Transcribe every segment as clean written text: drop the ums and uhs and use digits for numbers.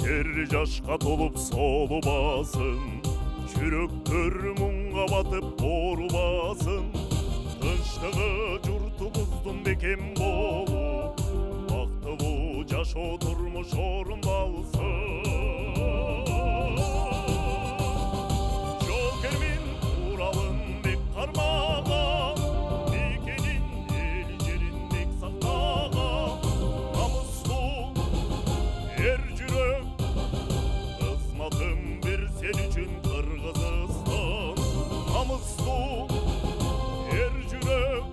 Тер жашқа толып солубасын, жүрөктөр муңга батып оорубасын. Тынчтыгы журтубуздун бекем болуп, бактылуу жашоо турмуш орундалсын. Жокермин Уралын бек кармаган, мекенин эл жерин бек сактаган, намыстуу эр жүрөк, кызматым бир сен үчүн Кыргызстан. Намыстуу эр жүрөк,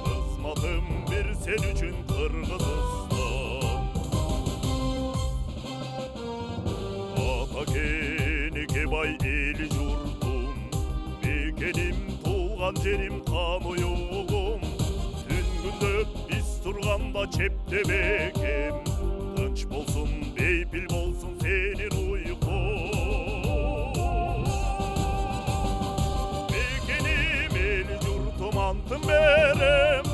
кызматым бир сен үчүн Кыргызстан. Ата кенеке бай эл журтум, мекеним туулган жерим кан уюгум. Түн күндөп биз турганда чепте бекем, тынч болсун бейпил болсун сенин уйкуң. Мекеним эл журтум антын берем,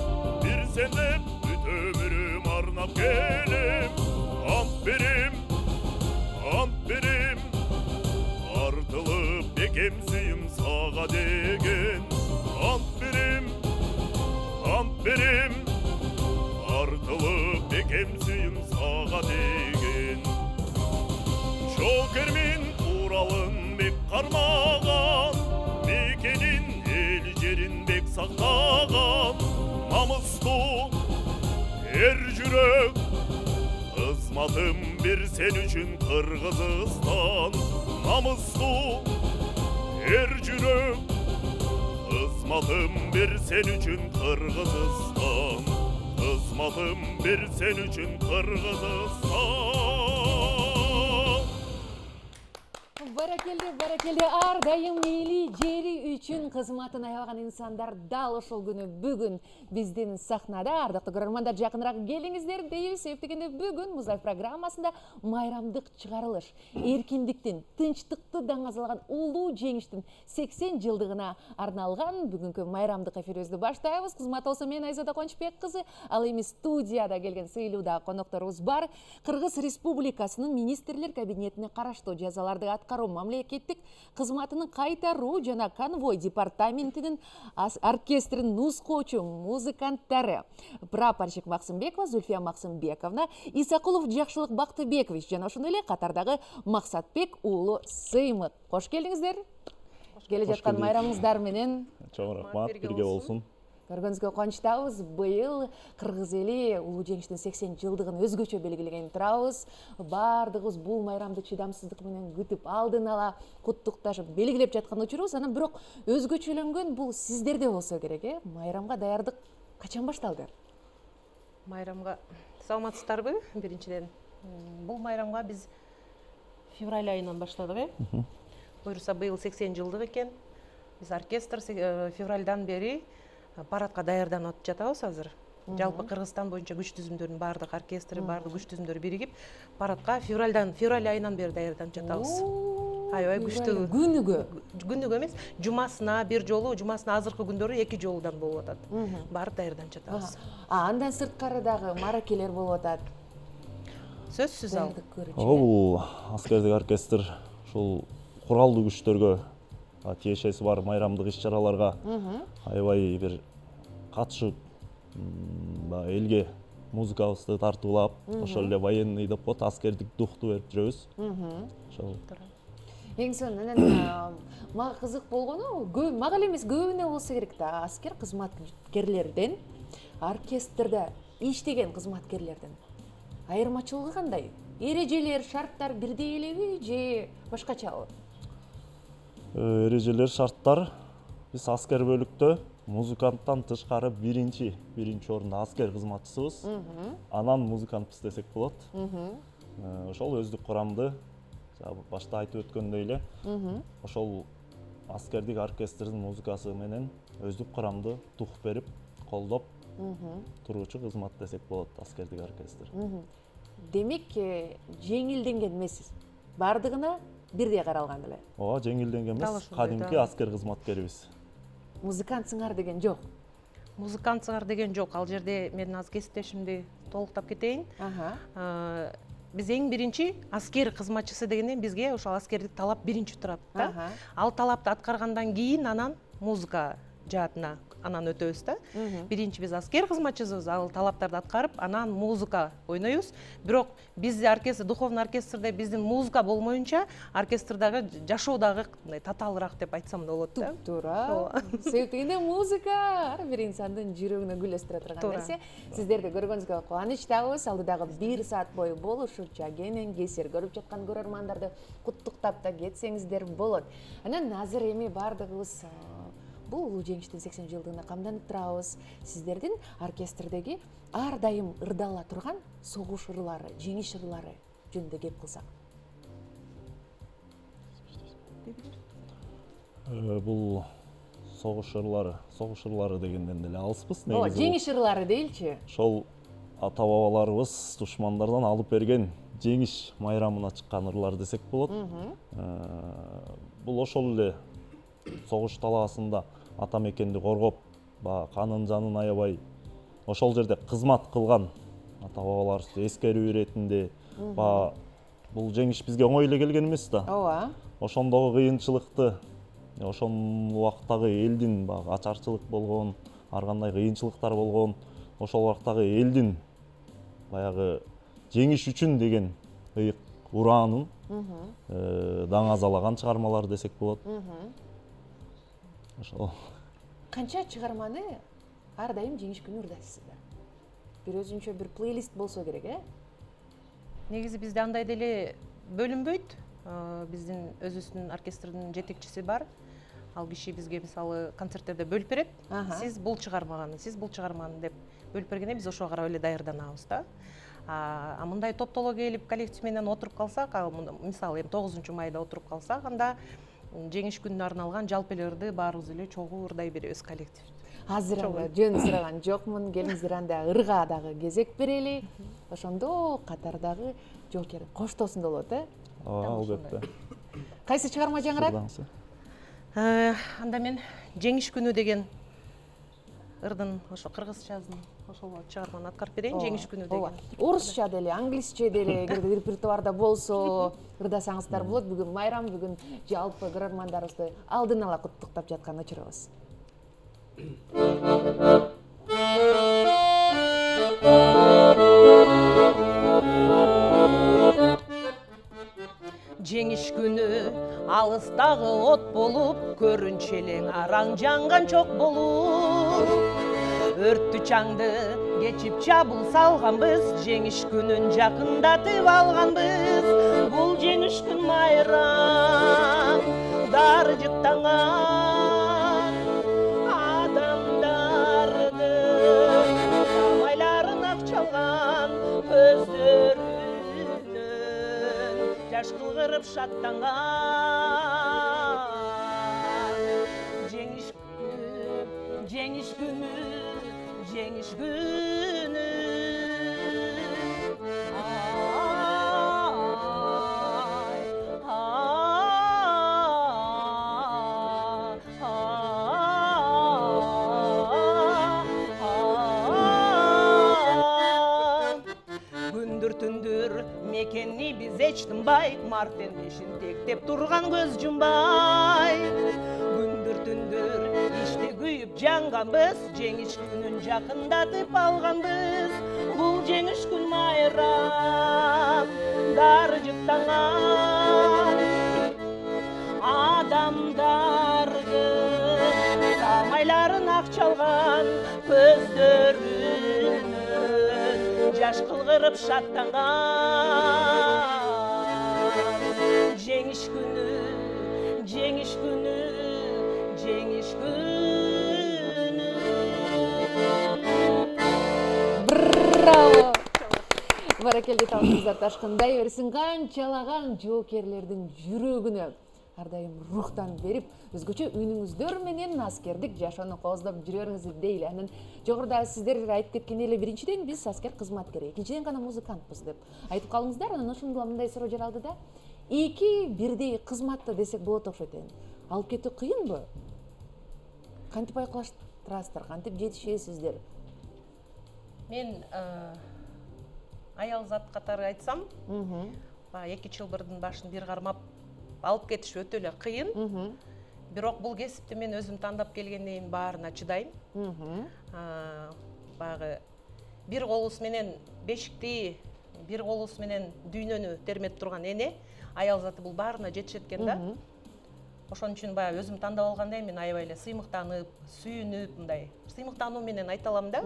бир сен деп бүт өмүрүм арнап келем. Ант берем, артылып бекем сүйүм сага деген. Ант берем, артылып бекем сүйүм сага деген. Жокермин Уралын бек кармаган, мекенин эл жерин бек сактаган. Намыстуу эр жүрөк, кызматым бир сен үчүн Кыргызстан. Намыстуу эр жүрөк, кызматым бир сен үчүн Кыргызстан. Кызматым бир сен үчүн Кыргызстан. Баракелде, ар дайым эли жери үчүн кызматын аябаган инсандар дал ошол күнү бүгүн биздин сахнада. Ардактуу көрөрмандар, жакыныраак келиңиздер дейбиз. Себеп дегенде бүгүн Музай программасында майрамдык чыгарылыш, эркиндиктин, тынчтыкты даңазалаган улуу жеңиштин 80 жылдыгына арналган бүгүнкү майрамдык эфирибизди баштайбыз. Кызмат болсо мен Айзада Кончбек кызы, ал эми студияда келген сыйлуу конокторубуз бар. Кыргыз Республикасынын министрлер кабинетине караштуу жазаларды аткаруу мамлекеттик кызматынын кайтаруу жана конвой департаментинин оркестринин нускоочу музыканттары прапорщик Максымбекова Зульфия Максымбековна, Исакулов Жакшылык Бактыбекович жана ошондой эле катардагы Максатбек уулу Сыймык. Кош келдиңиздер. Келе жаткан майрамыңыздар менен Чоң рахмат, бирге болсун. Көргөнүзгө кубанычтабыз. Быйыл кыргыз эли улуу жеңиштин 80 жылдыгын өзгөчө белгилеген турабыз. Бардыгыбыз бул майрамды чыдамсыздык менен күтүп, алдын ала куттукташып белгилеп жаткан учурубуз. Анан бирок өзгөчөлөнгөн бул сиздерде болсо керек, Майрамга даярдык качан башталды? Майрамга саламатсыздарбы? Биринчиден, бул майрамга биз февраль айынан баштадык, Буюрса быйыл 80 жылдык экен. Биз оркестр февральдан бери парадка даярданып жатабыз азыр. Жалпы Кыргызстан боюнча күч түзүмдөрүнүн баардык оркестри, баардык күч түзүмдөрү биригип, парадка февраль айынан бери даярданып жатабыз. Аябай күчтүү. Күнүгө эмес, жумасына бир жолу, жумасына азыркы күндөрү 2 жолудан болуп атат. Барып даярданып жатабыз. Андан сырткары дагы маракелер болуп атат. Сөзсүз ал. Бул аскердик оркестр ушул куралдуу күчтөргө тиешеси бар майрамдык иш-чараларга аябай бир катышып, элге музыкабызды тартуулап, ошол эле военный деп коет, аскердик духту берип жүрөбүз. Ошол. Эң сонун анан мага кызык болгону, мага эле эмес көбүнө болсо керек да, аскер кызматкерлерден оркестрде иштеген кызматкерлерден айырмачылыгы кандай? Эрежелер, шарттар бирдей элеби же башкачабы? Эрежелер, шарттар биз аскер бөлүктө музыканттан тышкары биринчи орунда аскер кызматчысыбыз. Анан музыкантпыз десек болот. Ошол өздүк курамды башта айтып өткөндөй эле, ошол аскердик оркестрдин музыкасы менен өздүк курамды тух берип, колдоп туруучу кызмат десек болот аскердик оркестр. Демек, жеңилденген эмессиз. Бардыгына бирдей каралган эле. Ооба, жеңилденген эмес, кадимки аскер кызматкерибиз. Музыкантсыңар деген жок. Музыкантсыңар деген жок. Ал жерде мен аз кесиптешимди толуктап кетейин. биз эң биринчи аскер кызматчысы дегенден бизге ошол аскердик талап биринчи турат да. Аха. Ал талапты аткаргандан кийин анан музыка жаатына анан өтөбүз да. Биринчи биз аскер кызматчысыбыз, ал талаптарды аткарып, анан музыка ойнойбуз. Бирок биз оркестр, духовный оркестрде биздин музыка болмоюнча, оркестрдагы жашоо дагы татаалыраак деп айтсам да болот да. Туура. Себеби музыка ар бир инсандын жүрөгүнө гүл өстүрө турган нерсе. Сиздерди көргөнүзгө кубанычтабыз. Алдыдагы 1 саат бою болушуча кенен кесир көрүп жаткан көрөрмандарды куттуктап да кетсеңиздер болот. Анан азыр эми бардыгыбыз бул улуу жеңиштин 80 жылдыгына камданып турабыз. Сиздердин оркестрдеги ар дайым ырдала турган согуш ырлары, жеңиш ырлары жөнүндө кеп кылсак. Бул согуш ырлары дегенден деле алыспыз. Ооба, жеңиш ырлары дейилчи. Ошол ата бабаларыбыз душмандардан алып берген жеңиш майрамына чыккан ырлар десек болот. Бул ошол эле согуш талаасында ата мекенди коргоп, канын жанын аябай ошол жерде кызмат кылган ата бабаларыбызды эскерүү иретинде, бул жеңиш бизге оңой эле келген эмес да. Ооба. Ошондогу кыйынчылыкты, ошол убактагы элдин ачарчылык болгон, ар кандай кыйынчылыктар болгон, ошол убактагы элдин баягы жеңиш үчүн деген ыйык ураанын даңазалаган чыгармалар десек болот. Ошол. Канча чыгарманы ар дайым жеңиш күнү ырдайсыздар? Бир өзүнчө бир плейлист болсо керек, Негизи бизде андай деле бөлүнбөйт. Биздин өзүбүздүн оркестрдин жетекчиси бар. Ал киши бизге мисалы концерттерде бөлүп берет. Сиз бул чыгарманы деп бөлүп бергенде биз ошого карап эле даярданабыз да. Мындай топтоло келип коллектив менен отуруп калсак, мисалы эми 9 майда отуруп калсак, анда жеңиш күнүнө арналган жалпы эле ырды баарыбыз эле чогуу ырдай беребиз коллектив. Азыр жөн сураган жокмун, келиңиздер анда ырга дагы кезек берели. Ошондо катардагы жоокер коштосун болот, Албетте. Кайсы чыгарма жаңырат? Анда мен жеңиш күнү деген ырдын ошо кыргызчасын ошол чыгарманы аткарып берейин, жеңиш күнү деген. Орусча деле, англисче деле, эгерде репертуарда болсо ырдасаңыздар болот. Бүгүн майрам, бүгүн жалпы көрөрмандарыбызды алдын ала куттуктап жаткан учурубуз. Жеңиш күнү алыстагы от болуп, көрүнчү элең араң жанган чок болуп. Өрттү чаңды кечип чабыл салганбыз, жеңиш күнүн жакындатып алганбыз. Бул жеңиш күн майрам, даржыктанган адамдардын самайларын акчалган көздөрүнөн жаш кылгырып шаттанган. Жеңиш күнү, жеңиш күнү, жеңиш күнү. Күндүр түндүр мекенни биз эч тынбай, марттын бешин тектеп турган көз жумбай. Күндүр түндүр иште күйүп жанганбыз, жеңиш күнүн жакындатып алганбыз. Бул жеңиш күн майрам, даржыктанган адамдардын самайларын акчалган көздөрүнөн жаш кылгырып шаттанган. Жеңиш күнү, жеңиш күнү, жеңиш күнү. Браво! Баракелде, талшыңыздар ташкындай берсин. Канчалаган жоокерлердин жүрөгүнө ар дайым рухтан берип, өзгөчө үнүңүздөр менен аскердик жашоону кооздоп жүрөрүңүз дейли. Анан жогоруда сиздер айтып кеткен эле, биринчиден биз аскер кызматкер, экинчиден гана музыкантпыз деп айтып калдыңыздар. Анан ошондо мындай суроо жаралды да. Эки бирдей кызматты десек болот окшойт эми. Алып кетүү кыйынбы? Кантип айкалаштырасыздар, кантип жетишесиздер? Мен аял зат катары айтсам, баягы 2 чылбырдын башын бир кармап алып кетиш өтө эле кыйын. Бирок бул кесипти мен өзүм тандап келгенден кийин баарына чыдайм. Баягы бир колубуз менен бешикти, бир колубуз менен дүйнөнү термеп турган эне, аял заты бул баарына жетишет экен да. Ошон үчүн баягы өзүм тандап алгандай мен аябай эле сыймыктанып, сүйүнүп, мындай сыймыктануу менен айта алам да.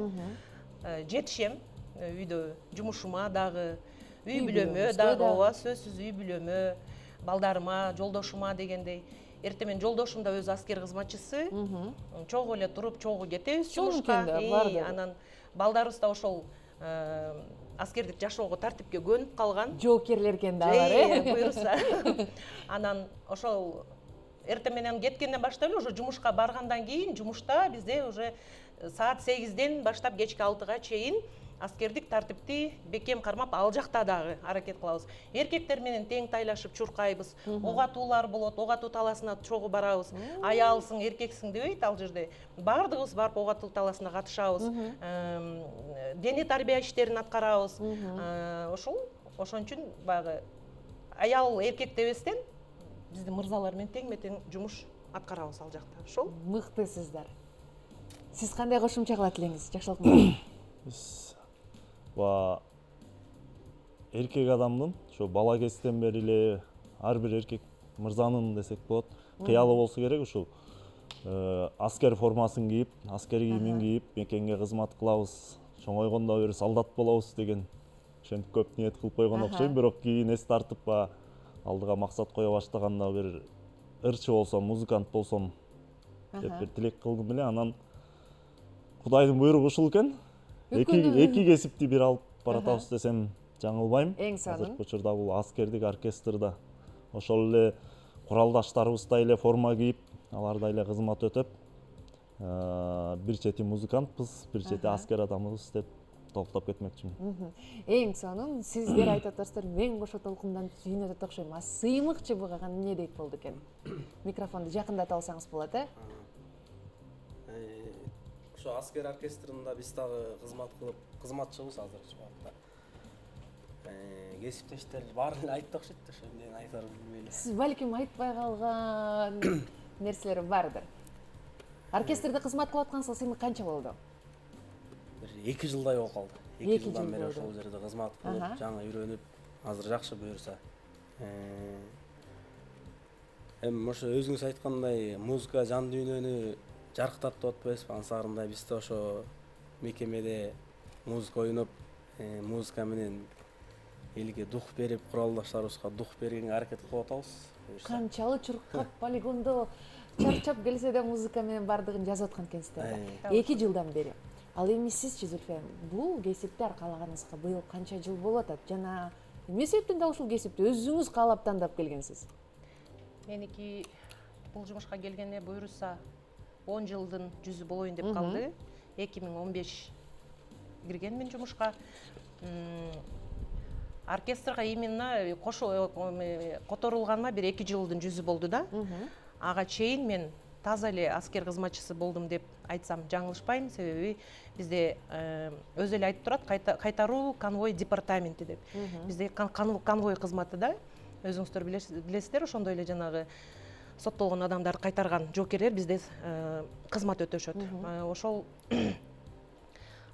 Жетишем үйдө жумушума дагы, үй бүлөмө дагы, ооба, сөзсүз үй бүлөмө, балдарыма, жолдошума дегендей. Эртең менен жолдошум да өзү аскер кызматчысы. Чогуу эле туруп, чогуу кетебиз жумушка. Анан балдарыбыз да ошол аскердик жашоого, тартипке көнүп калган. Жоокерлер экен да алар, буйруса. Анан ошол эртең менен кеткенден баштап эле уже жумушка баргандан кийин жумушта бизде уже саат 8ден баштап кечки 6га чейин аскердик тартипти бекем кармап ал жакта дагы аракет кылабыз. Эркектер менен тең тайлашып чуркайбыз. Ок атуулар болот, ок атуу таласына чогуу барабыз. Аялсың, эркексиң дебейт ал жерде. Бардыгыбыз барып ок атуу таласына катышабыз. Дене тарбия иштерин аткарабыз. Ошон үчүн баягы аял эркек дебестен биздин мырзалар менен тең-метең жумуш аткарабыз ал жакта. Ошол. Мыктысыздар. Сиз кандай кошумча кылат элеңиз, Жакшылык мырза? Эркек адамдын ошо бала кезден бери эле ар бир эркек мырзанын десек болот, кыялы болсо керек ушул аскер формасын кийип, аскери кийимин кийип, мекенге кызмат кылабыз, чоңойгондо бир солдат болобуз деген ошентип көп ниет кылып койгон окшойм, бирок кийин эс тартып алдыга максат кое баштаганда бир ырчы болсом, музыкант болсом деп бир тилек кылдым эле. Анан Кудайдын буйругу ушул экен. Эки кесипти бир алып баратабыз десем жаңылбайм. Азыркы учурда бул аскердик оркестрда ошол эле куралдаштарыбыз да эле форма кийип, алар да эле кызмат өтөп, бир чети музыкантпыз, бир чети аскер адамыбыз деп толуктап кетмекчимин. Эң сонун сиздер айтып атасыздар, мен кошо толкундан сүйүнөт окшойм. Сыймыкчы буга эмне дейт болду экен? Микрофонду жакындата алсаңыз болот, Ошо аскер оркестринде биз дагы кызмат кылып, кызматчыбыз азырчы убакта. Кесиптештер баарын эле айтты окшойт да, ошо эмнени айтарын билбей эле. Сиз балким айтпай калган нерселер бардыр. Оркестрде кызмат кылып аткансыз сыймык канча болду? Бир 2 жылдай болуп калды. 2 жылдан бери ошол жерде кызмат кылып, жаңы үйрөнүп, азыр жакшы буюрса. Эми ошо өзүңүз айткандай, музыка жан дүйнөнү жаркытат деп атпайсызбы? Ансарындай биз да ошо мекемеде музыка ойноп, музыка менен элге дух берип, куралдаштарыбызга дух бергенге аракет кылып атабыз. Канчалык чуркап полигондо чарчап келсе да музыка менен бардыгын жазып аткан экенсиздер. 2 жылдан бери. Ал эми сизчи, Зульфия, бул кесипти аркалаганыңызга быйыл канча жыл болуп атат? Жана эмне себептен да ушул кесипти өзүңүз каалап тандап келгенсиз? Меники бул жумушка келгенде буюрса 10 жылдын жүзү болоюн деп калды. 2015 киргенмин жумушка. Оркестрга именно которулганма бир 2 жылдын жүзү болду да. Ага чейин мен таза эле аскер кызматчысы болдум деп айтсам жаңылышпайм, себеби бизде өзү эле айтып турат, кайтаруу конвой департаменти деп. Бизде конвой кызматы да, өзүңүздөр билесиздер, ошондой эле жанагы соттолгон адамдарды кайтарган жоокерлер бизде кызмат өтөшөт. Ошол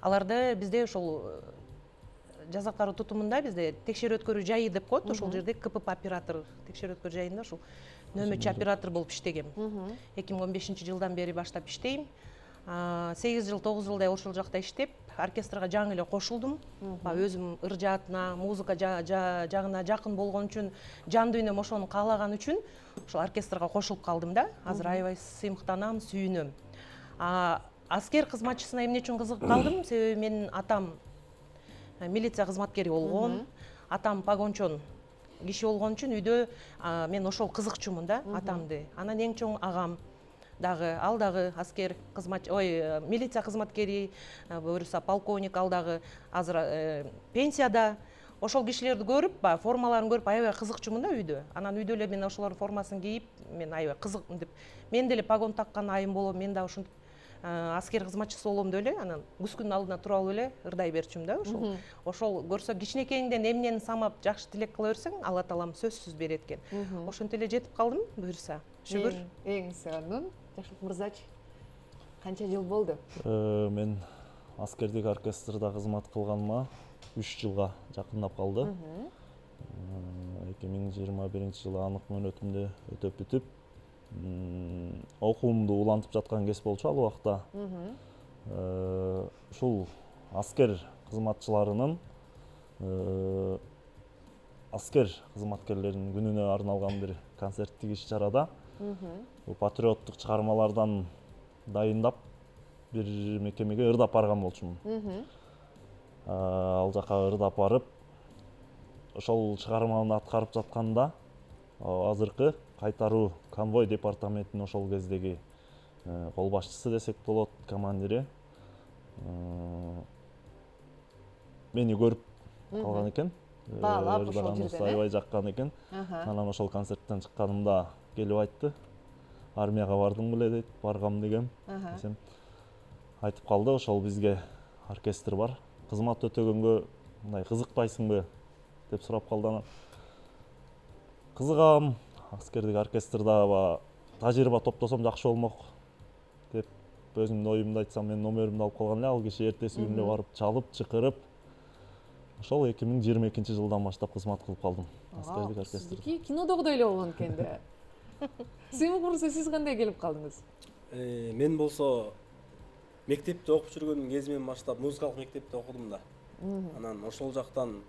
аларды бизде ошол жаза аткаруу тутумунда бизде текшерүү өткөрүү жайы деп коет, ошол жерде КПП оператор текшерүү өткөрүү жайында ушул нөмөчү оператор болуп иштегем. 2015 жылдан бери баштап иштейм. 8 жыл 9 жылдай ошол жакта иштеп, оркестрга жаңы эле кошулдум. Өзүм ыр жаатына, музыка жагына жакын болгон үчүн, жан дүйнөм ошону каалаган үчүн ошол оркестрга кошулуп калдым да. Азыр аябай сыймыктанам, сүйүнөм. Аскер кызматчысына эмне үчүн кызыгып калдым? Себеби менин атам милиция кызматкери болгон, атам погончон киши болгон үчүн үйдө мен ошол кызыкчумун да, атамды. Анан эң чоң агам дагы, ал дагы аскер милиция кызматкери, буюрса полковник, ал дагы азыр пенсияда. Ошол кишилерди көрүп, формаларын көрүп аябай кызыкчумун да үйдө. Анан үйдө эле мен ошолордун формасын кийип, мен аябай кызык деп, мен деле погон таккан айым болом, мен да ушинтип аскер кызматчысы болом деп эле анан күзгүнүн алдына туруп алып эле ырдай берчүмүн да ошол көрсө кичинекейиңден эмнени самап жакшы тилек кыла берсең алла таалам сөзсүз берет экен ошентип эле жетип калдым буюрса шүгүр. Эң сонун. Жакшылык мырзачы канча жыл болду? Мен аскердик оркестрда кызмат кылганыма 3 жылга жакындап калды. 2021-жылы анық мөөнөтүмдү өтөп бүтүп, окуумду улантып жаткан кез болчу ал убакта. Ушул аскер кызматчыларынын аскер кызматкерлеринин күнүнө арналган бир концерттик иш-чарада патриоттук чыгармалардан дайындап бир мекемеге ырдап барган болчумун. Ал жака ырдап барып, ошол чыгарманы аткарып жатканда азыркы кайтаруу конвой департаментинин ошол кездеги кол башчысы десек болот, командири мени көрүп калган экен. Баалап ошол жерден аябай жаккан экен. Анан ошол концерттен чыкканымда келип айтты. Армияга бардың беле дейт, баргам дегем. Десем, айтып калды, ошол бизге оркестр бар. Кызмат өтөгөнгө мындай кызыкпайсыңбы деп сурап калды анан. Кызыгам, аскердик оркестрда тажрыйба топтосом жакшы болмок деп өзүмдүн оюмду айтсам, мен номеримди алып калган эле, ал киши эртеси күнү барып чалып, чакырып. Ошол 2022-жылдан баштап кызмат кылып калдым аскердик оркестрде. Сиздики кинодогудой эле болгон экен да. Сыймык мырза, сиз кандай келип калдыңыз? Мен болсо мектепте окуп жүргөн кезимден баштап музыкалык мектепте окудум да. Анан ошол жактан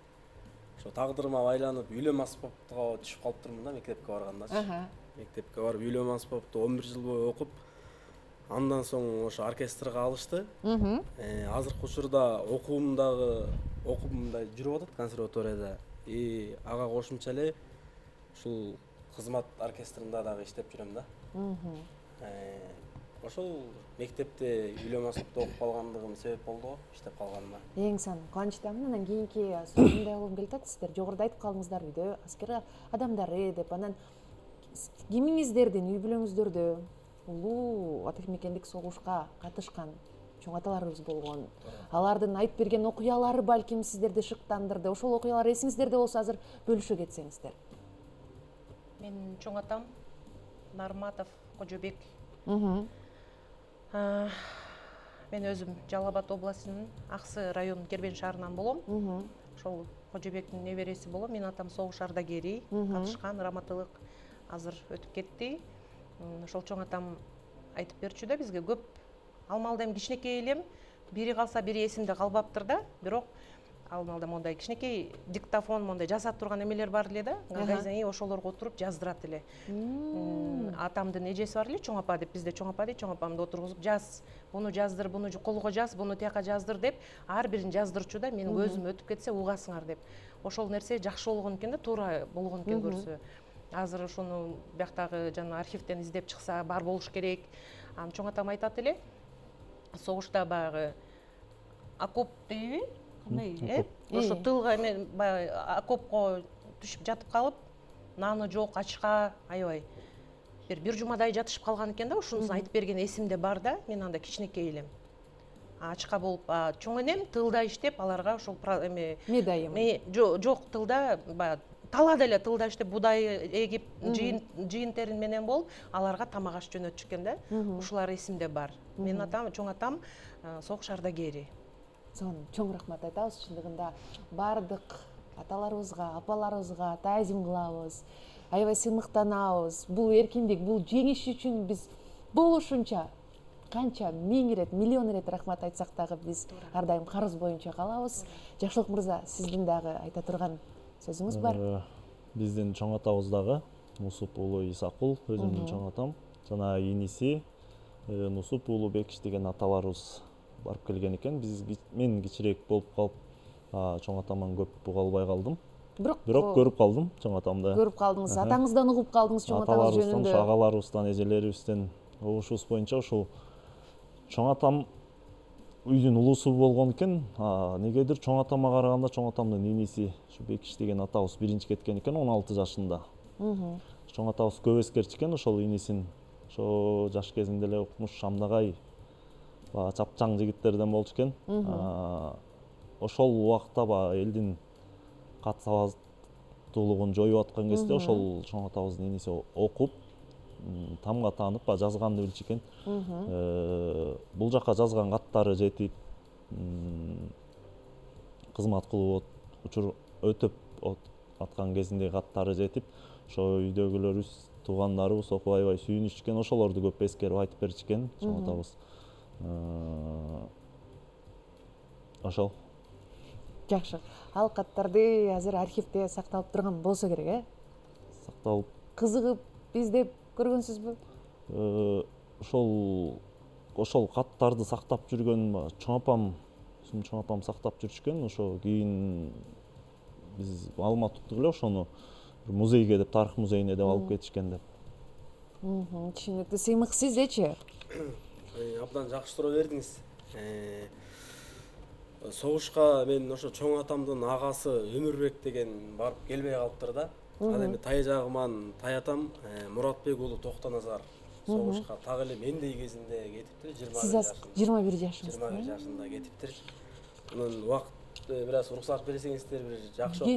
ошо тагдырыма байланып үйлөнмө аспапка түшүп калыптырмын да мектепке баргандачы. Мектепке барып үйлөнмө аспапты 11 жыл бою окуп, андан соң ошо оркестрге алышты. Азыркы учурда окуумда жүрүп атат консерваторияда. Ага кошумча эле ушул кызмат оркестринда дагы иштеп жүрөм да. Ошол мектепте үйлөнмө аспапта окуп калгандыгым себеп болду го иштеп калганыма. Эң сонун кубанычтамын. Анан кийинки суроомду кылгым келип атат. Сиздер жогоруда айтып калдыңыздар үйдө аскер адамдары деп. Анан кимиңиздердин үй бүлөңүздөрдө улуу ата мекендик согушка катышкан чоң аталарыбыз болгон. Алардын айтып берген окуялары балким сиздерди шыктандырды. Ошол окуялар эсиңиздерде болсо азыр бөлүшө кетсеңиздер. Менин чоң атам Нарматов Кожобек. Мен өзүм Жалал Абад областынын Аксы районунун Кербен шаарынан болом. Ошол Кожобектин небереси болом. Менин атам согуш ардагери, катышкан, раматылык азыр өтүп кетти. Ошол чоң атам айтып берчү да бизге көп. Ал малда эми кичинекей элем, бири калса бири эсимде калбаптыр да, бирок ал малда мондай кичинекей диктофон мондай жасап турган эмелер бар эле да. Гайзаи ошолорго отуруп жаздырат эле. Атамдын эжеси бар эле, чоң апа деп, бизде чоң апа дейт, чоң апамды отургузуп жаз, буну жаздыр, буну колго жаз, буну тияка жаздыр деп, ар бирин жаздырчу да, менин көзүм өтүп кетсе угасыңар деп. Ошол нерсе жакшы болгон экен да, туура болгон экен көрсө. Азыр ошону бияктагы жана архивден издеп чыкса бар болуш керек. Чоң атам айтат эле, согушта баягы окоп дейби? Кандай, ошо тылга мен баягы окопко түшүп жатып калып, наны жок, ачка, аябай бир жумадай жатышып калган экен да, ушунусун айтып берген эсимде бар да, мен анда кичинекей элем. Ачка болуп, чоң энем тылда иштеп, аларга ошол медайым. Жок, тылда баягы талаада эле тылда иштеп, будай эгип, жыйын терин менен болуп, аларга тамак аш жөнөтчү экен да. Ушулар эсимде бар. Менин атам, чоң атам согуш ардагери. Сонун чоң рахмат айтабыз. Чындыгында бардык аталарыбызга, апаларыбызга таазим кылабыз. Аябай сыймыктанабыз. Бул эркиндик, бул жеңиш үчүн биз болушунча канча миң ирет, миллион ирет рахмат айтсак дагы биз ар дайым карыз боюнча калабыз. Жакшылык мырза, сиздин дагы айта турган сөзүңүз бар? Биздин чоң атабыз дагы Нусуп уулу Исакул, өзүмдүн чоң атам, жана иниси Нусуп уулу Бекиш деген аталарыбыз барып келген экен. Мен кичирээк болуп калып, чоң атаман көп уга албай калдым. Бирок көрүп калдым чоң атамды. Көрүп калдыңыз, атаңыздан угуп калдыңыз чоң атаңыз жөнүндө. Агаларыбыздан, эжелерибизден угушубуз боюнча ушул чоң атам үйдүн улуусу болгон экен. Негедир чоң атама караганда чоң атамдын иниси ушу Бекиш деген атабыз биринчи кеткен экен 16 жашында. Чоң атабыз көп эскерчи экен ошол инисин ошо жаш кезинде эле укмуш Шамдагай баягы чапчаң жигиттерден болчу экен. Ошол убакта баягы элдин катсабаздуулугун жоюп аткан кезде ошол Чоң атабыздын иниси окуп, тамга таанып баягы жазганды билчү экен. Бул жака жазган каттары жетип, кызмат кылып өтөп аткан кезиндеги каттары жетип, ошо үйдөгүлөрүбүз, туугандарыбыз окуп аябай сүйүнүшчү. Ошолорду көп эскерип айтып берчү экен Чоң атабыз. Ошол. Жакшы. Ал каттарды азыр архивде сакталып турган болсо керек, Сакталып. Кызыгып, издеп көргөнсүзбү? Ошол каттарды сактап жүргөн чоң апам сактап жүрчү. Ошо кийин биз маалымат уктук эле, ошону музейге деп, тарых музейине деп алып кетишкен деп. Түшүнүктүү. Сыймык сиздечи? Абдан жакшы суроо бердиңиз. Согушка мен ошо чоң атамдын агасы Өмүрбек деген барып келбей калыптыр да. Ал эми тайжагыман таятам Муратбек уулу Токтоназар согушка так эле мендей кезинде кетиптир, 21 жашыңызда. 21 жашында кетиптир. Анан убакыт бир аз уруксат берсеңиздер, бир жакшы окуя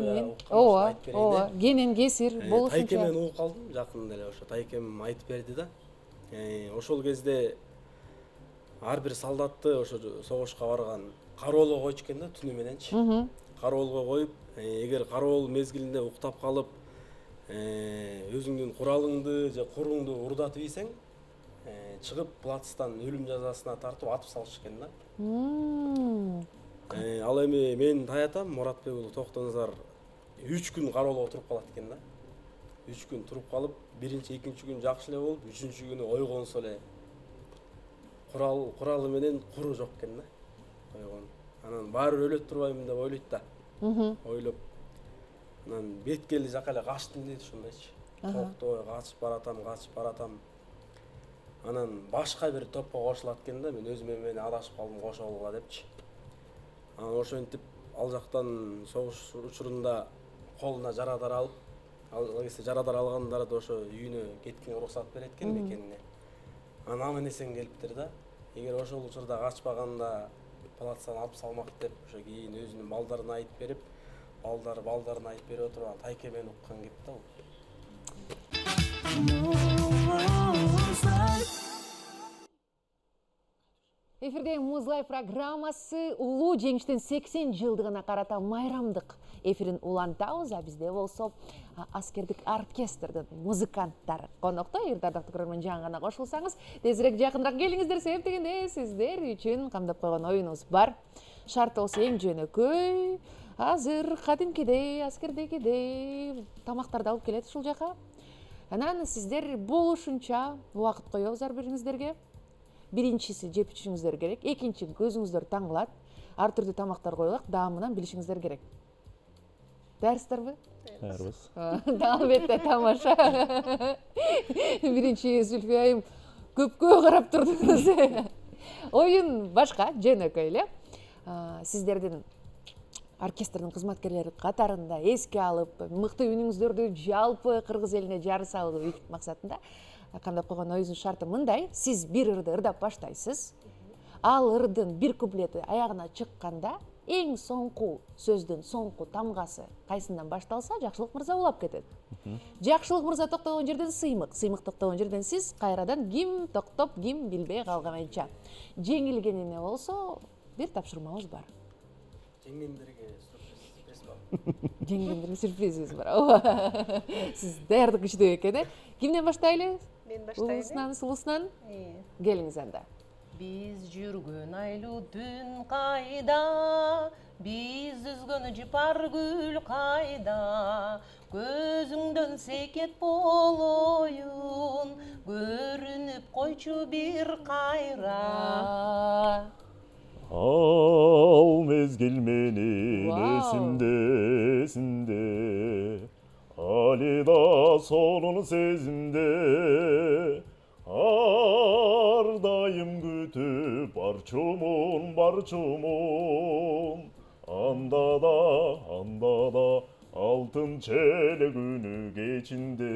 айтып берейин. Ооба, кенен кесир болушунча. Тайкемен угуп калдым, жакында эле ошо тайкемим айтып берди да. Ошол кезде ар бир солдатты ошо согушка барган кароолго койчу экен да, түнү мененчи. Кароолго коюп, эгер кароол мезгилинде уктап калып, өзүңдүн куралыңды же куруңду урдатып ийсең, чыгып плацтан өлүм жазасына тартып атып салыш экен да. Ал эми менин таятам Муратбек уулу Токтоназар 3 күн кароолго туруп калат экен да. 3 күн туруп калып, биринчи, экинчи күн жакшы эле болуп, үчүнчү күнү ойгонсо эле куралы менен куру жок экен да. Ойгон. Анан баары өлөт турбаймын деп ойлойт да. Ойлоп. Анан беткели жака эле качтым дейт ушундайчы. Токтобой качып баратам. Анан башка бир топко кошулат экен да, мен өзүм эми адашып калдым, кошолууга депчи. Анан ошентип ал жактан согуш учурунда колуна жарадар алып, ал кезде жарадар алгандарды ошо үйүнө кеткенге уруксат берет экен мекенине. Анан аман эсен келиптир да. Эгер ошол учурда качпаганда плацтан алып салмак деп, ошо кийин өзүнүн балдарына айтып берип, балдарына айтып берип отуруп, анан тайкемен уккан кеп да. Эфирде Музлай программасы улуу жеңиштин 80 жылдыгына карата майрамдык эфирин улантабыз, а бизде болсо аскердик оркестрдин музыканттары конокто. Эгер ардактуу көрөрман жаңы гана кошулсаңыз, тезирээк жакыныраак келиңиздер, себеп дегенде сиздер үчүн камдап койгон оюнубуз бар. Шарт болсо эң жөнөкөй, азыр кадимкидей, аскердегидей тамактарды алып келет ушул жака. Анан сиздер болушунча убакыт коебуз ар бириңиздерге. Биринчиси жеп ичишиңиздер керек, экинчи көзүңүздөр таңылат, ар түрдүү тамактар коюлат, даамынан билишиңиздер керек. Даярсыздарбы? Даярбыз. Албетте, тамаша. Биринчи Зүлфия айым көпкө карап турдуңуз. Оюн башка, жөнөкөй эле. Сиздердин оркестрдин кызматкерлери катарында эске алып, мыкты үнүңүздөрдү жалпы кыргыз элине жар салуу максатында камдап койгон оюнуздун шарты мындай: сиз бир ырды ырдап баштайсыз. Ал ырдын бир куплети аягына чыкканда эң соңку сөздүн соңку тамгасы кайсынан башталса, Жакшылык мырза улап кетет. Жакшылык мырза токтогон жерден сыймык токтогон жерден сиз кайрадан ким токтоп, ким билбей калганча. Жеңилгенине болсо бир тапшырмабыз бар. Жеңгендерге сюрприз бар. Жеңгендерге сюрпризибиз бар. Сиз даярдык күчтүү экен, Кимден баштайлы? Мен баштайын. Улусунан, сулусунан? Келиңиз анда. Биз жүргөн айлуу түн кайда, биз үзгөн жыпар гүл кайда, көзүңдөн секет болоюн, көрүнүп койчу бир кайра. Ал мезгил менен эсимде, али да сонун сезимде, ар дайым күтүп барчумун, анда да алтын челек күнү кечинде.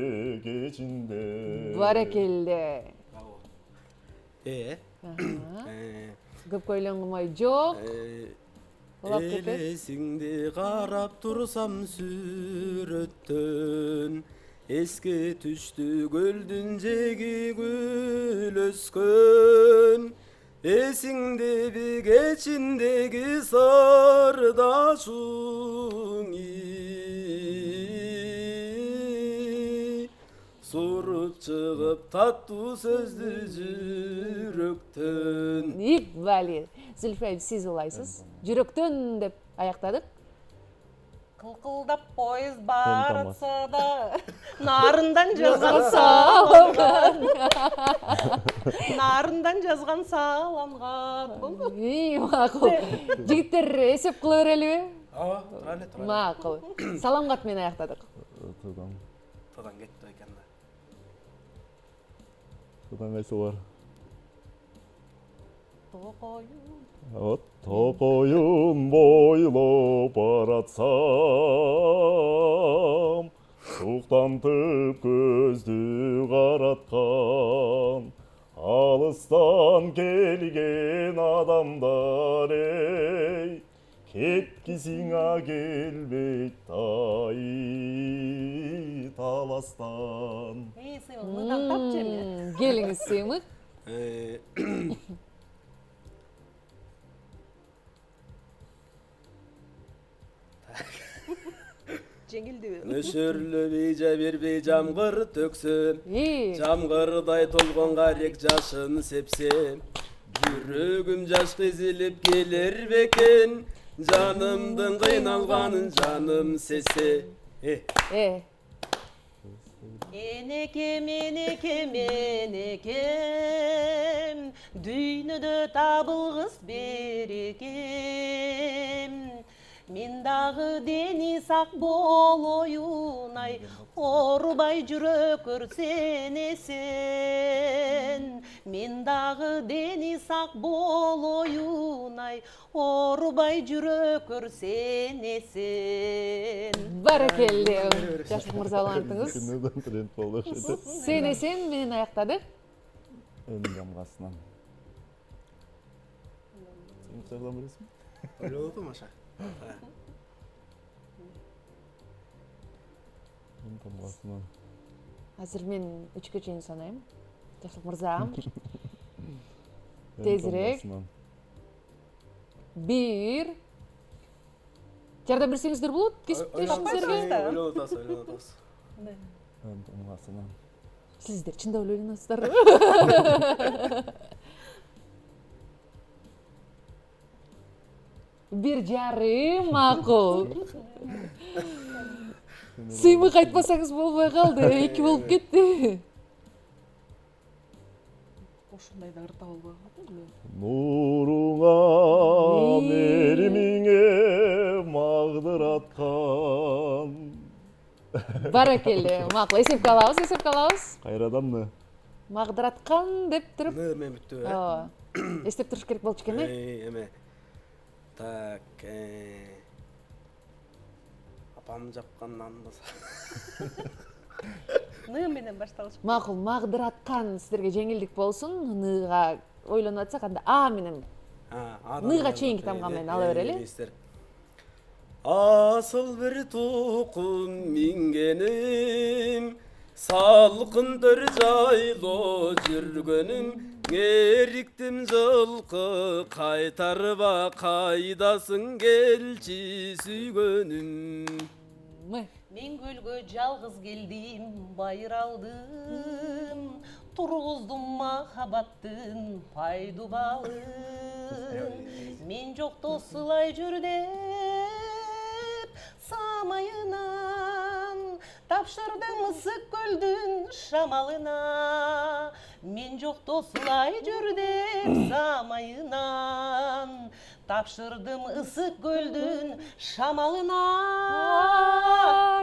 Баракелде. Көп ойлонгумай жок. Улап кетет. Элесиңди карап турсам сүрөттөн, эске түштү көлдүн жеги гүл өскөн. Эсиңдеби кечиндеги сырдашуңи, суруп чыгып таттуу сөздү жүрөктөн. Бали. Зульфия, сиз улайсыз. Жүрөктөн деп аяктадык. Кылкылдап поезд баратса баратса да нарындан жазган нарындан жазган саламга. Макул. Жигиттер эсеп кыла берелиби? Ооба, тура эле. Макул. Саламгат менен аяктадык. Тудан кетти экен да. кайсы бар? Токоюн. Токойун бойлоп баратсам, суктантып көздү караткан, алыстан келген адамдар эй, кеткисиңа келбейт тай таластан. Сыймык мыйдан тапчы эми. Келиңиз сыймык. Жеңилдиби? Нөшөрлөп ийже бербей жамгыр төксөм, жамгырдай толгон карек жашын сепсем, жүрөгүм жашка изилип келер бекен, жанымдын кыйналганын жаным сезсе. Энекем, энекем, энекем, дүйнөдө табылгыс берекем. Мен дагы дени сак болоюн ай, оорубай жүрөк өрсенесен. Мен дагы дени сак болоюн ай, оорубай жүрөк өрсенесен. Баракелде. Жаштык мырза улантыңыз. Күнөдөн тренд болду ошентип. Сенесен менен аяктадык. Эн жамгасынан. Сен кырдан билесиңби? Ойлоп отурум аша. Эн жамгасынан. Азыр мен 3-кө чейин санайм. Жаштык мырза. Тезирээк. 1. Жардам берсеңиздер болот. Кесиптешиңиздерге. Ойлоп атабыз. Эн жамгасынан. Сиздер чындап эле ойлоносуздарбы? Бир жарым макул. Сыймык айтпасаңыз болбой калды. 2 болуп кетти. Ошондой да ырта болбой калды. Нуруңа меримиңе магдыраткан. Баракелде. Макул. Эсепке алабыз. Кайраданмы? Магдыраткан деп туруп. Мен бүттү. Ооба. Эстеп туруш керек болчу экен, Эме. Так, апам жапкан нанды. Ны менен башталыш. Макул, магдыраткан сиздерге жеңилдик болсун. Ныга ойлонуп атсак, анда А менен. Ныга чейинки тамган менен ала берели. Асыл бир тукум мингеним, салкын төр жайло жүргөнүм, эриктим жылкы кайтарба кайдасың келчи сүйгөнүм. Мен көлгө жалгыз келдим, байыралдым, тургуздум махабаттын пайду балын. Мен жокто сылай жүр деп самайынан, тапшырдым ысык көлдүн шамалына. Мен жокто сылай жүр деп самайынан, тапшырдым ысык көлдүн шамалына.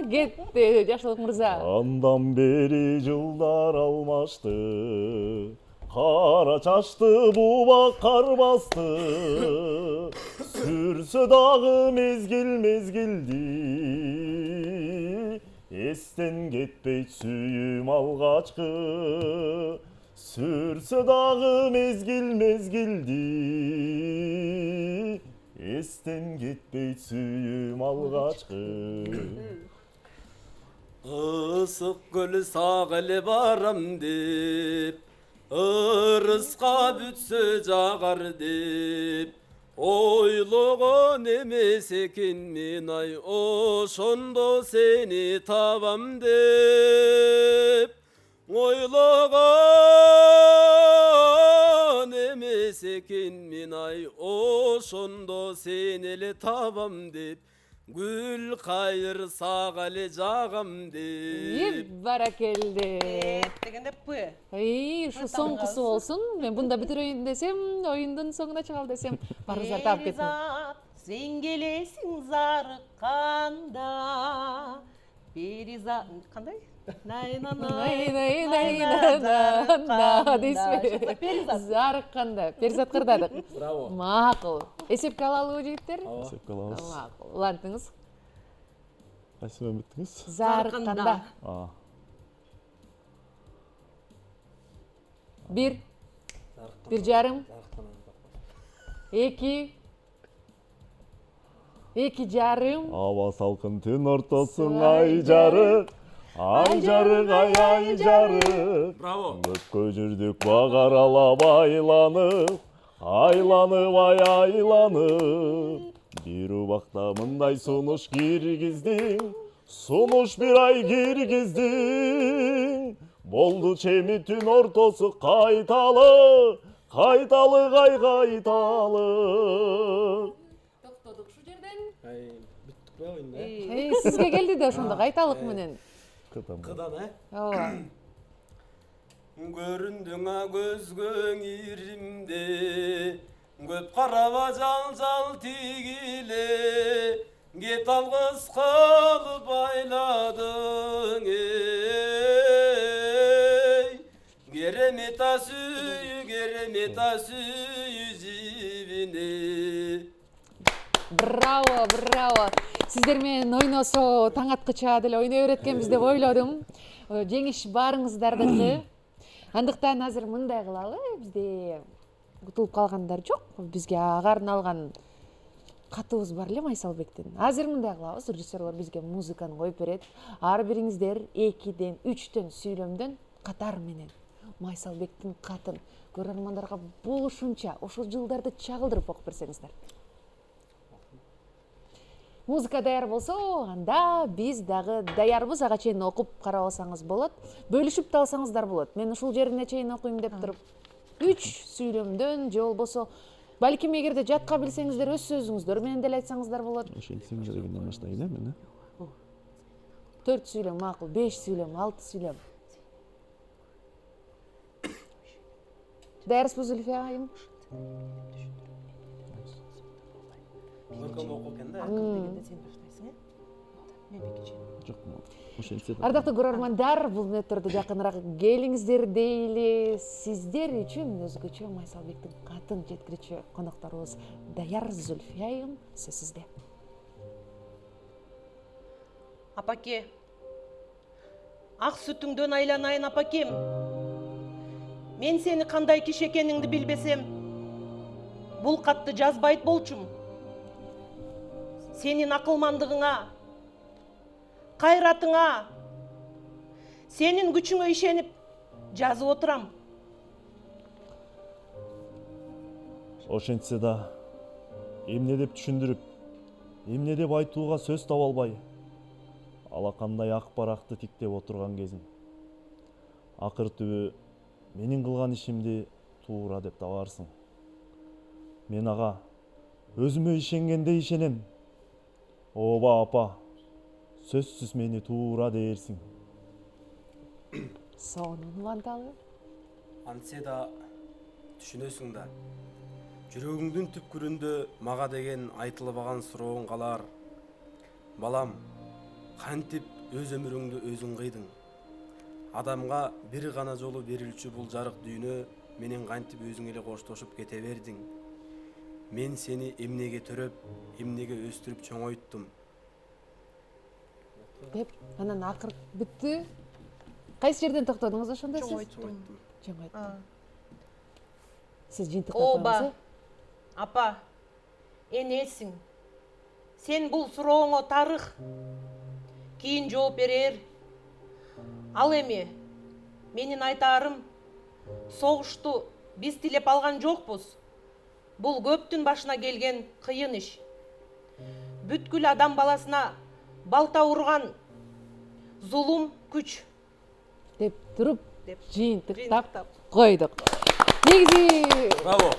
Кетти, Жакшылык мырза. Андан бери жылдар алмашты, кара чачты бубак кар басты, сүрсө дагы мезгилди, эстен кетпейт сүйүм алгачкы, Сүрсө дагы мезгил мезгилди, эстен кетпейт сүйүм алгачкы. Ысык көл сага эле барам деп, ырыска бүтсө жагар деп, ойлогон эмес экенмин ай, ошондо сени табам деп. Ойлогон эмес экенмин ай, ошондо сени эле табам деп. Gül kayır sağalı cağım deyip. Баракелде. дегенде П. Ушу соңкусу болсун. Мен бунда бүтүрөйүн десем, оюндун соңуна чыгал десем, барыңыздар таап кетин. Перизат, сен келесиң зарыкканда. Перизат, кандай? Дейсизби? Перизат. Зарыкканда. Перизат кырдадык. Браво. Макул. Эсепке алалыбы жигиттер? Эсепке алабыз. Макул. Улантыңыз. Кайсымен бүттүңүз? Зарыкканда. Бир. Бир жарым. Эки. Эки жарым. Аба салкын түн ортосун ай жарык. Ай жарык, ай жарык. Браво. Көккө жүрдүк баг аралап айланып, айланып. Бир убакта мындай сунуш киргиздиң, сунуш бир ай киргиздиң. Болду чеми түн ортосу кайталы, кайталы. Токтодук ушул жерден. Бүттүк бе oyunda? Сизге келди да ошондо кайталык менен. Кыдан, Ооба. Көрүндүң көзгөң иримде, көп караба жал тигиле, кет алгыс кылып байладың эй. Керемета сүйүү жибине. Браво, браво. Сиздер менен ойносо таң аткыча деле ойной береткенбиз деп ойлодум. Жеңиш баарыңыздардыкы. Андыктан азыр мындай кылалы, бизде утулуп калгандар жок. Бизге ага арналган катыбыз бар эле Майсалбектин. Азыр мындай кылабыз, режиссерлор бизге музыканы коюп берет. Ар бириңиздер 2ден 3төн сүйлөмдөн катар менен Майсалбектин катын көрөрмандарга болушунча ошол жылдарды чагылдырып окуп берсеңиздер. Музыка даяр болсо, анда биз дагы даярбыз, ага чейин окуп карабасаңыз болот. Бөлүшүп да алсаңыздар болот. Мен ушул жерине чейин окуйм деп туруп 3 сүйлөмдөн же болбосо балким эгерде жатка билсеңиздер өз сөзүңүздөр менен деле айтсаңыздар болот. Ошентсем керегинен баштайын мен. 4 сүйлөм макул, 5 сүйлөм, 6 сүйлөм. Даярсызбы Зульфия айым? Көркөм окуу экен да. Дегенде сен баштайсың, Мен экинчи. Жок, ошентсе да. Ардактуу көрөрмандар, бул мүнөттөрдө жакыныраак келиңиздер дейли. Сиздер үчүн өзгөчө Майсалбектин катын жеткирүүчү конокторубуз даяр. Зульфия айым, сөз сизде. Апаке, ак сүтүңдөн айланайын апакем. Мен сени кандай киши экениңди билбесем, бул катты жазбайт болчум. Сенин акылмандыгыңа, кайратыңа, сенин күчүңө ишенип жазып отурам. Ошентсе да эмне деп түшүндүрүп, эмне деп айтууга сөз таба албай, алакандай ак баракты тиктеп отурган кезим. Акыр түбү менин кылган ишимди туура деп табарсың. Мен ага өзүмө ишенгенде ишенем. Ооба апа, сөзсүз мени туура дээрсиң. Сонун уланталы. Антсе да түшүнөсүң да. Жүрөгүңдүн түпкүрүндө мага деген айтылбаган сурооң калар. Балам, кантип өз өмүрүңдү өзүң кыйдың? Адамга бир гана жолу берилчү бул жарык дүйнө менен кантип өзүң эле коштошуп кете бердиң? Мен сени эмнеге төрөп, эмнеге өстүрүп чоңойттум? Деп, анан акыр бүттү. Кайсы жерден токтодуңуз ошондо сиз? Чоңойттум. жаңы айттым. Сиз жыйынтыктап Оба, коюңуз. апа, энесиң. Сен бул сурооңо тарых. Кийин жооп берер. Ал эми, менин айтаарым, согушту биз тилеп алган жокпуз. Бул көптүн башына келген кыйын иш. Бүткүл адам баласына балта урган зулум күч. Деп туруп Деп жыйынтыктап койдук. Негизи Браво.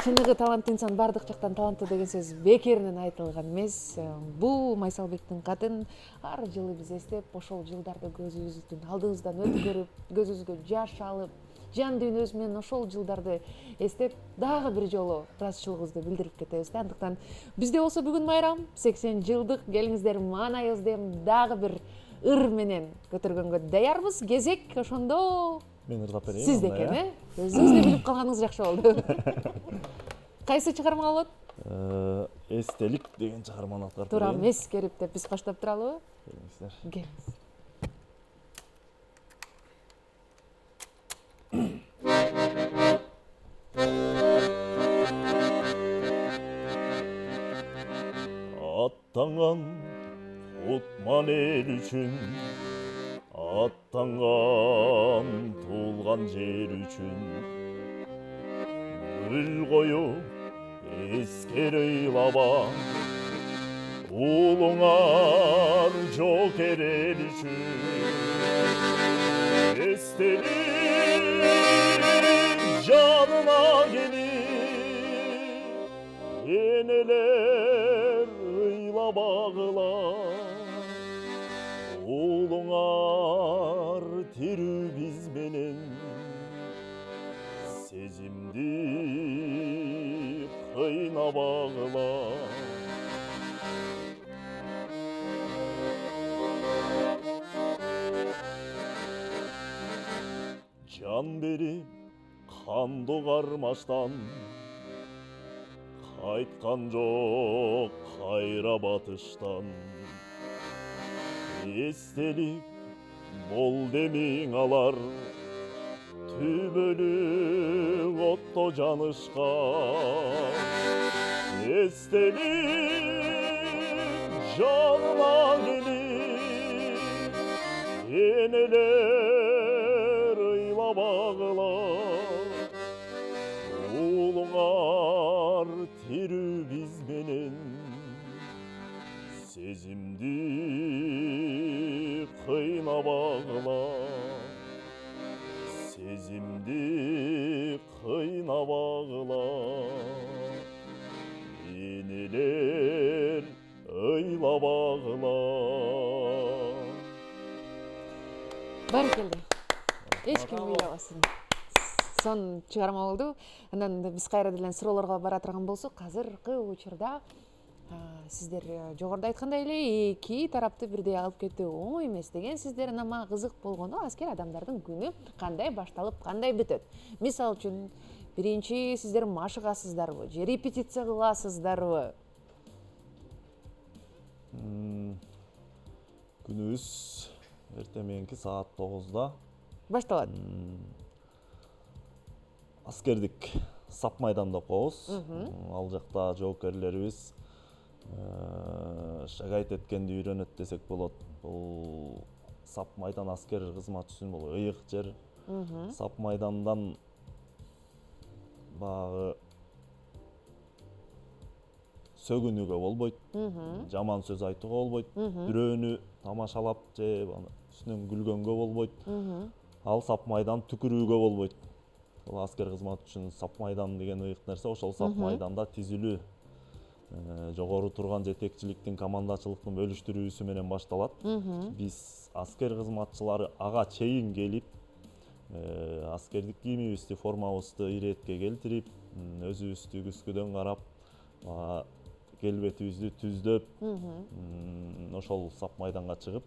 чыныгы таланттуу инсан бардык жактан таланттуу деген сөз бекеринен айтылган эмес. Бул Майсалбектин катын ар жылы биз эстеп, ошол жылдарды көзүбүздүн алдыбыздан өткөрүп, көзүбүзгө жаш алып, жан дүйнөбүз менен ошол жылдарды эстеп, дагы бир жолу ыраазычылыгыбызды билдирип кетебиз да. Андыктан бизде болсо бүгүн майрам 80 жылдык, келиңиздер маанайыбызды эми дагы бир ыр менен көтөргөнгө даярбыз. Кезек ошондо Мен ырдап берейин. сизде экен, өзүңүз да билип калганыңыз жакшы болду. Кайсы чыгарма болот? Эстелик деген чыгарманы аткарып Туура берейин. эскерип деп биз коштоп туралыбы? Келиңиздер. Келиңиз. Аттанган кутман эл үчүн, аттанган туулган жер үчүн, гүл коюп эскер ыйлаба, уулуңар жоокер эл үчүн. Эстелик жанына келип, энелер ыйлабагыла, уулуңар тирүү биз менен, сезимди кыйнабагыла. Жан берип канды кармаштан, кайткан жок кайра батыштан. Эстелик бол демиң алар, түбөлүң отто жанышкан. Эстелик жаныма келип, энелер ыйлабагыла, уулуңар тирүү биз менен, сезимди кыйнабагыла, сезимди кыйнабагыла, энелер ыйлабагыла. Барыкелде. Эч ким ыйлабасын. Сон чыгарма болду. Андан биз кайра деле суроолорго бара турган болсок, азыркы учурда сиздер жогоруда айткандай эле эки тарапты бирдей алып кетүү оңой эмес деген сиздер нама кызык болгону аскер адамдардын күнү кандай башталып, кандай бүтөт. Мисалы үчүн, биринчи сиздер машыгасыздарбы, же репетиция кыласыздарбы? Күнүбүз эртең мененки саат 9-да Башталат. аскердик сап майданда окуябыз. Ал жакта жоокерлерибиз шагайт эткенди үйрөнөт десек болот. Бул сап майдан аскер кызматчысынын бул ыйык жер. Сап майдандан багы сөгүнүүгө болбойт, жаман сөз айтууга болбойт, бирөөнү тамашалап же үстүнөн күлгөнгө болбойт. Ал сап майдан түкүрүүгө болбойт. Бул аскер кызматы үчүн сап майдан деген ыйык нерсе. Ошол сап майданда тизилүү, жогору турган жетекчиликтин, командачылыктын бөлүштүрүүсү менен башталат. Биз аскер кызматчылары ага чейин келип, аскердик кийимибизди, формабызды иретке келтирип, өзүбүздү күзгүдөн карап, келбетибизди түздөп, ошол сап майданга чыгып,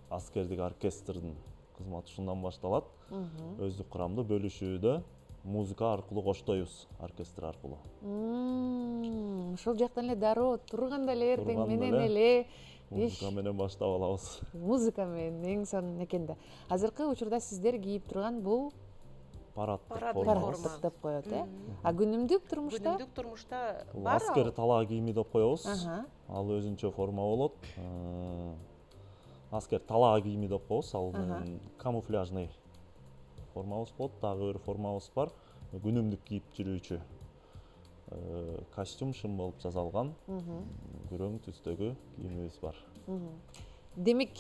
аскердик оркестрдин кызматы ушундан башталат. Өздүк курамды бөлүшүүдө музыка аркылуу коштойбуз, оркестр аркылуу. Ошол жактан эле дароо турганда эле эртең менен эле Музыка менен баштап алабыз. Музыка менен эң сонун экен да. Азыркы учурда сиздер кийип турган бул Параддык Параддык форма. форма. параддык деп коет, А күнүмдүк турмушта? Күнүмдүк турмушта Бул бар аскер талаа кийими деп коебуз. Аха. Ал өзүнчө форма болот. Аскер талаа кийими деп коебуз. Ал менен камуфляжный формабыз болот. Дагы бир формабыз бар. Күнүмдүк кийип жүрүүчү. Костюм шым болуп жасалган. Күрөң түстөгү кийимибиз бар. Демек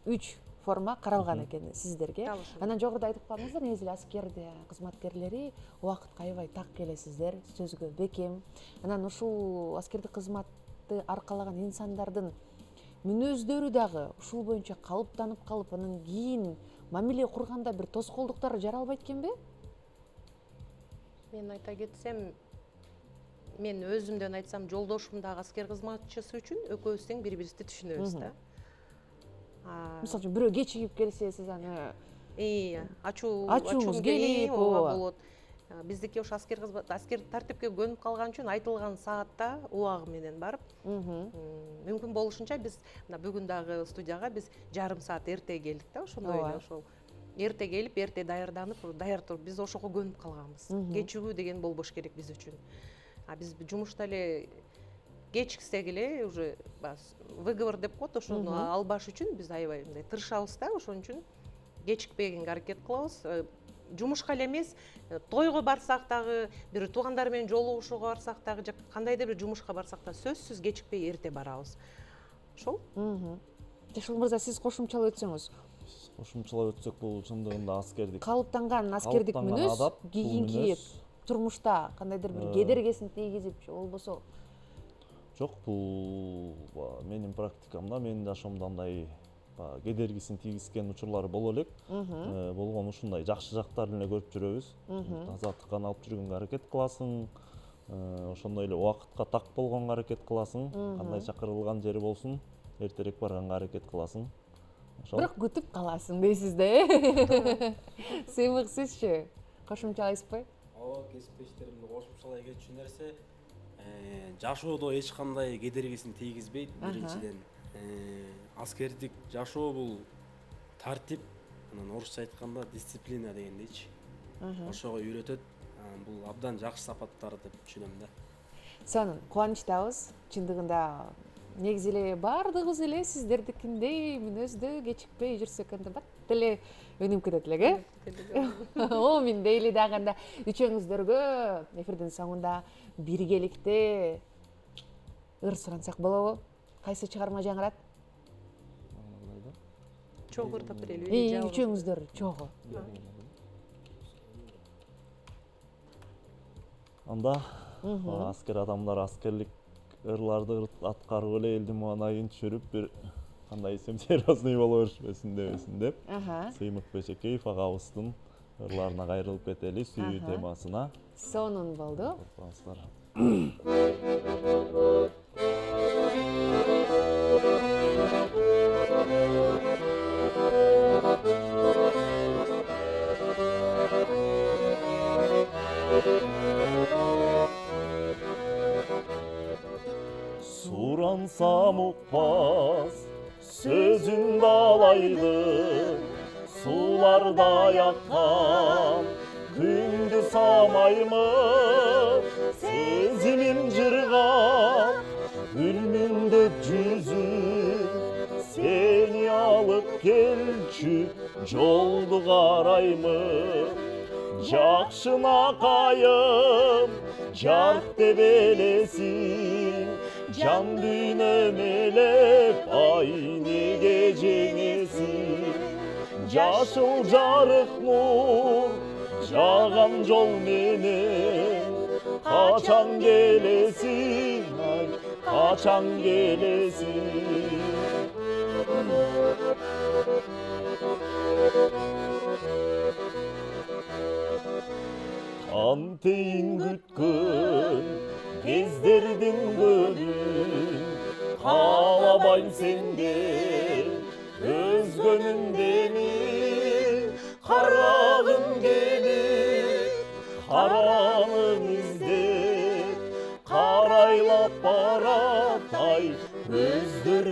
3 форма каралган экен сиздерге. Дал ошол. Анан жогоруда айтып калдыңыздар, негизи аскерде кызматкерлери убакытка аябай так келесиздер, сөзгө бекем. Анан ушул аскердик кызматты аркалаган инсандардын мүнөздөрү дагы ушул боюнча калыптанып калып, анан кийин мамиле курганда бир тоскоолдуктар жаралбайт экенби? Мен айта кетсем, мен өзүмдөн айтсам, жолдошум дагы аскер кызматчысы үчүн экөөбүз тең бири-бирибизди түшүнөбүз да. Мисалы үчүн бирөө кечигип келсе, сиз аны ачууңуз келип, ооба болот. Биздики ошо аскер тартипке көнүп калган үчүн айтылган саатта убагы менен барып, мүмкүн болушунча биз мына бүгүн дагы студияга биз жарым саат эрте келдик да, ошондой эле ошол. Эрте келип, эрте даярданып, даяр туруп, биз ошого көнүп калганбыз. Кечигүү деген болбош керек биз үчүн. Биз жумушта эле кечиксек эле уже выговор деп коет, ошону албаш үчүн биз аябай мындай тырышабыз да, ошон үчүн кечикпегенге аракет кылабыз. Жумушка эле эмес, тойго барсак дагы, бир туугандар менен жолугушууга барсак дагы, же кандайдыр бир жумушка барсак да сөзсүз кечикпей эрте барабыз. Ошол. Жашыл мырза, сиз кошумчалап өтсөңүз. Кошумчалап өтсөк, бул чындыгында аскердик Калыптанган аскердик мүнөз адат, бул кийинки мүнөз. турмушта кандайдыр бир кедергесин тийгизип, же болбосо Жок, бул менин практикамда, менин жашоомдо андай кедергисин тийгизген учурлар боло элек. Болгон ушундай жакшы жактарын эле көрүп жүрөбүз. Азаттыкка алып жүргөнгө аракет кыласың. Ошондой эле убакытка так болгонго аракет кыласың. Кандай чакырылган жери болсун, эртерээк барганга аракет кыласың. бирок күтүп каласың дейсиз да, э? Сыймык сизчи кошумчалайсызбы? Кесиптештеримди кошумчалай кетчү нерсе, жашоодо эч кандай кедергисин тийгизбейт. Биринчиден, аскердик жашоо бул тартип, анан орусча айтканда дисциплина дегендейчи. Ошого үйрөтөт. Бул абдан жакшы сапаттар деп түшүнөм да. Сонун кубанычтабыз. Чындыгында негизи эле баардыгыбыз эле сиздердикиндей мүнөздө кечикпей жүрсөк бат деле өнүгүп кетет элек, э? Миндей эле дагы анда үчөөңүздөргө эфирдин соңунда биргеликте ыр сурансак болобу? Кайсы чыгарма жаңырат? Чогуу ырдап берели. Үчөөңүздөр чогуу. Анда аскер адамдар аскерлик ырларды аткарып эле элдин маанайын түшүрүп, бир кандай десем серьезный боло беришпесин деп. Сыймык Бечекеев агабыздын ырларына кайрылып кетели, сүйүү темасына. Сонун болду. Сурансам укпас, сөзүн далайды, суларда яккан күндү самаймы, сезимим жыргап, үлмүндөп жүзүм, сени алып келчү, жолду караймы, жакшына кайым, жарк деп элесиң, жан дүйнөм элеп, ай неге жеңесиң, жашыл жарык нур, жаган жол менен, качан келесиң, ай, качан келесиң. Кантейин күткөн кездердин көбүн, каалабайм сенден өзгөнүн демин, карагым келип, каранын издеп, карайлап барат ай, көздөр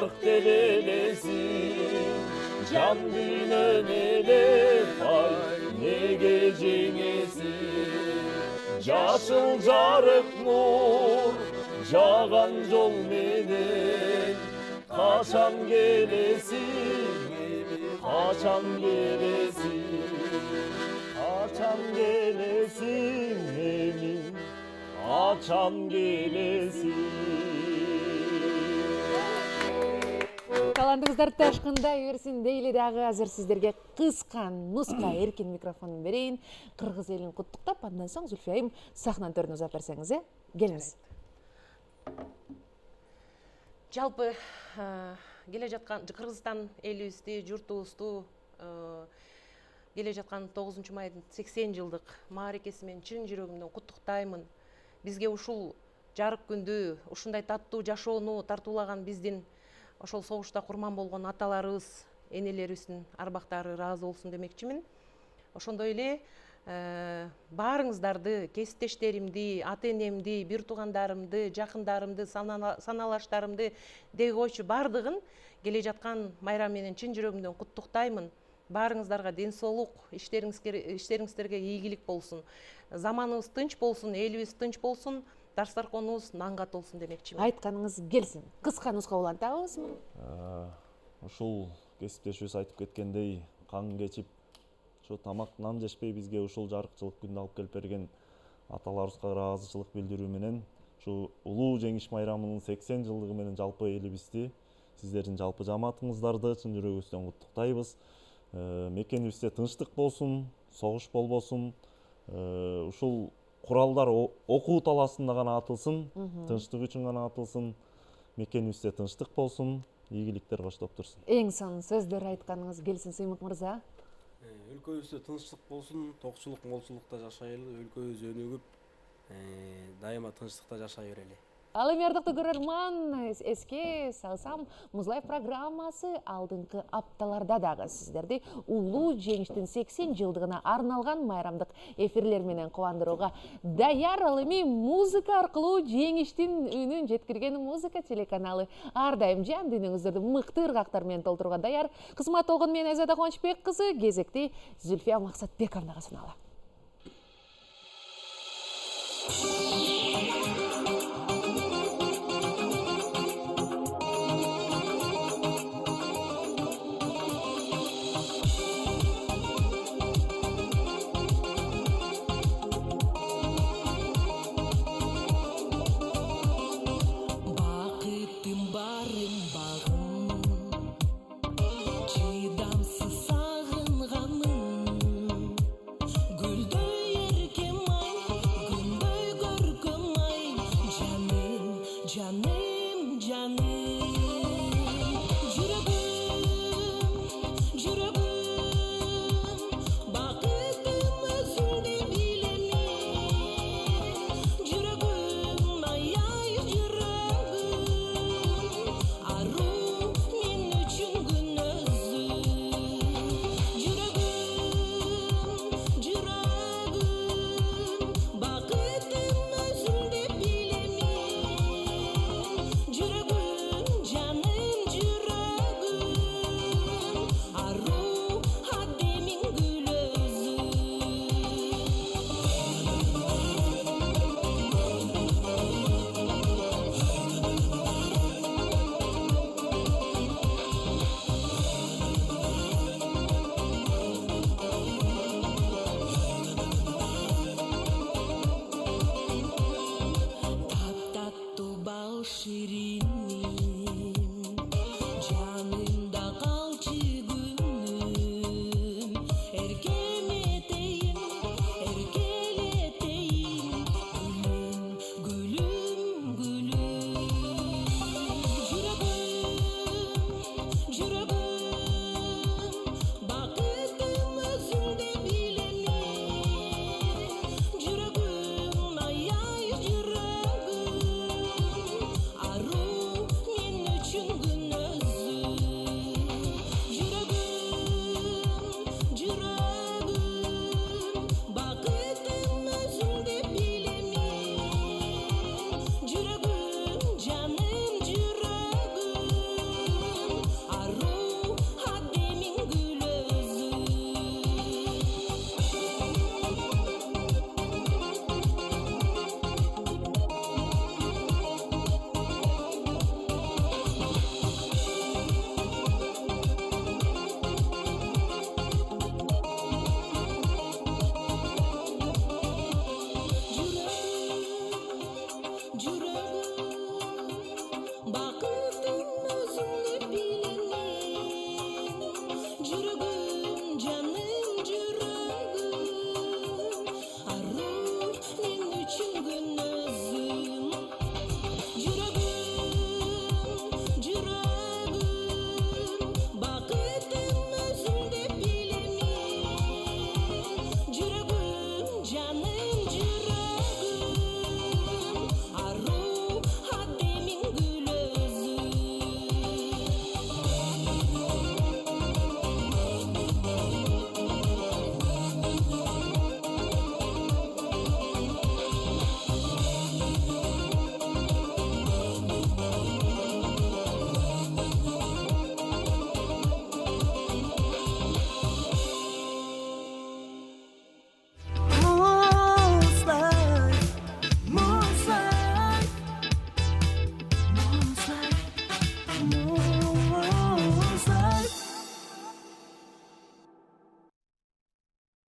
бақыт елелесін, жан күйінен елеп ай неге жеңесің. Жашыл жарық нұр жаған жол менен, қашан келесің, қашан келесің, қашан келесің, эмин, қашан келесің. Талантыңыздар ташқындай берсін дейлі дағы. Азыр сіздерге қысқан нұсқа еркен микрофонын берейін. Қырғыз елін құттықтап, андан соң Зүлфия айым сахнаны төрін ұзап берсеңіз, келіңіз. Жалпы келе жатқан Кыргызстан элибизди, журтубузду келе жатқан 9 майдын 80 жылдык мааракеси менен чын жүрөгүмдөн куттуктаймын. Бизге ушул жарык күндү, ушундай таттуу жашоону тартуулаган биздин ошол согушта курман болгон аталарыбыз, энелерибиздин арбактары ыраазы болсун демекчимин. Ошондой эле баарыңыздарды, кесиптештеримди, ата-энемди, бир туугандарымды, жакындарымды, саналаштарымды деги койчу бардыгын келе жаткан майрам менен чын жүрөгүмдөн куттуктаймын. Баарыңыздарга ден соолук, иштериңиздерге ийгилик болсун. Заманыбыз тынч болсун, элибиз тынч болсун, Дастарконубуз нангат болсун демекчимин. Айтканыңыз келсин. Кыска нуска улантабызбы? Ушул кесиптешибиз айтып кеткендей, кан кечип, ушу тамак нан жешпей бизге ушул жарыкчылык күндү алып келип берген аталарыбызга ыраазычылык билдирүү менен ушу улуу жеңиш майрамынын 80 жылдыгы менен жалпы элибизди, сиздердин жалпы жамаатыңыздарды чын жүрөгүбүздөн куттуктайбыз. Мекенибизде тынчтык болсун, согуш болбосун. Ушул куралдар окуу талаасында гана атылсын, тынчтык үчүн гана атылсын. Мекенибизде тынчтык болсун, ийгиликтер коштоп турсун. Эң сонун сөздөр айтканыңыз келсин, Сыймык мырза. Өлкөбүздө тынчтык болсун, токчулук, молчулукта жашайлы, өлкөбүз өнүгүп, дайыма тынчтыкта жашай берели. Ал эми ардактуу көрөрман, эске салсам, Музлайф программасы алдыңкы апталарда дагы сиздерди улуу жеңиштин 80 жылдыгына арналган майрамдык эфирлер менен кубандырууга даяр. Ал эми музыка аркылуу жеңиштин үнүн жеткирген музыка телеканалы ар дайым жан дүйнөңүздөрдү мыкты ыргактар менен толтурууга даяр. Кызмат болгон мен Айзада Кубанычбек кызы, кезекти Зүлфия Максатбековнага суналам.